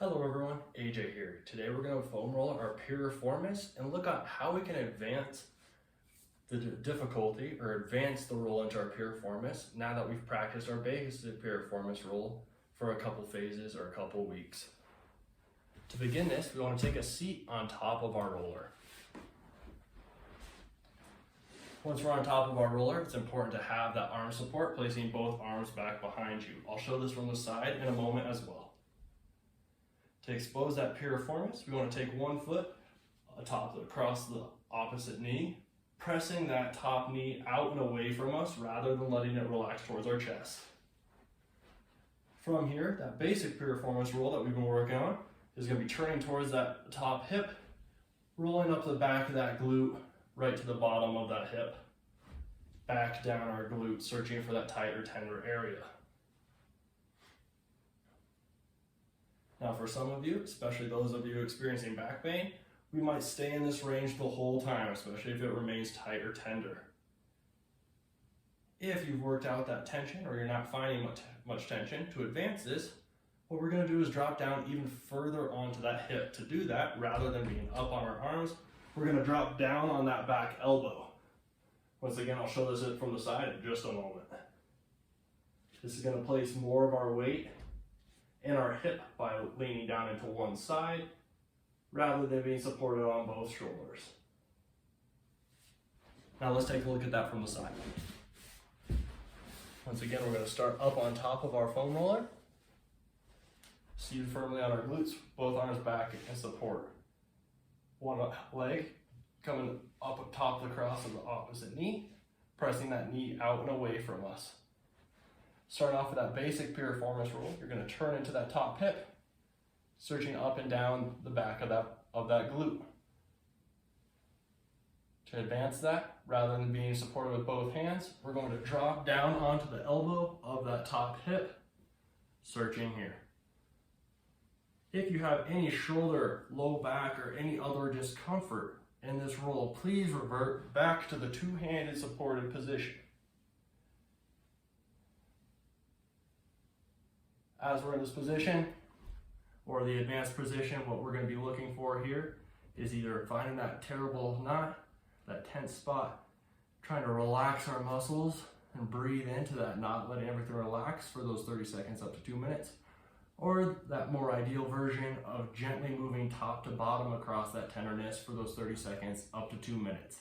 Hello everyone, AJ here. Today we're going to foam roll our Piriformis and look at how we can advance the difficulty or advance the roll into our Piriformis now that we've practiced our basic Piriformis roll for a couple phases or a couple weeks. To begin this, we want to take a seat on top of our roller. Once we're on top of our roller, it's important to have that arm support, placing both arms back behind you. I'll show this from the side in a moment as well. To expose that piriformis, we want to take one foot across the opposite knee, pressing that top knee out and away from us rather than letting it relax towards our chest. From here, that basic piriformis roll that we've been working on is going to be turning towards that top hip, rolling up the back of that glute right to the bottom of that hip, back down our glute, searching for that tight or tender area. Now for some of you, especially those of you experiencing back pain, we might stay in this range the whole time, especially if it remains tight or tender. If you've worked out that tension or you're not finding much tension, to advance this, what we're going to do is drop down even further onto that hip. To do that, rather than being up on our arms, we're going to drop down on that back elbow. Once again, I'll show this from the side in just a moment. This is going to place more of our weight in our hip by leaning down into one side rather than being supported on both shoulders. Now let's take a look at that from the side. Once again, we're going to start up on top of our foam roller, seated firmly on our glutes, both arms back and support. One leg coming up top of the cross of the opposite knee, pressing that knee out and away from us. Starting off with that basic piriformis roll, you're going to turn into that top hip, searching up and down the back of that glute. To advance that, rather than being supported with both hands, we're going to drop down onto the elbow of that top hip, searching here. If you have any shoulder, low back, or any other discomfort in this roll, please revert back to the two-handed supported position. As we're in this position, or the advanced position, what we're going to be looking for here is either finding that terrible knot, that tense spot, trying to relax our muscles and breathe into that knot, letting everything relax for those 30 seconds up to 2 minutes, or that more ideal version of gently moving top to bottom across that tenderness for those 30 seconds up to 2 minutes.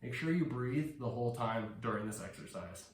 Make sure you breathe the whole time during this exercise.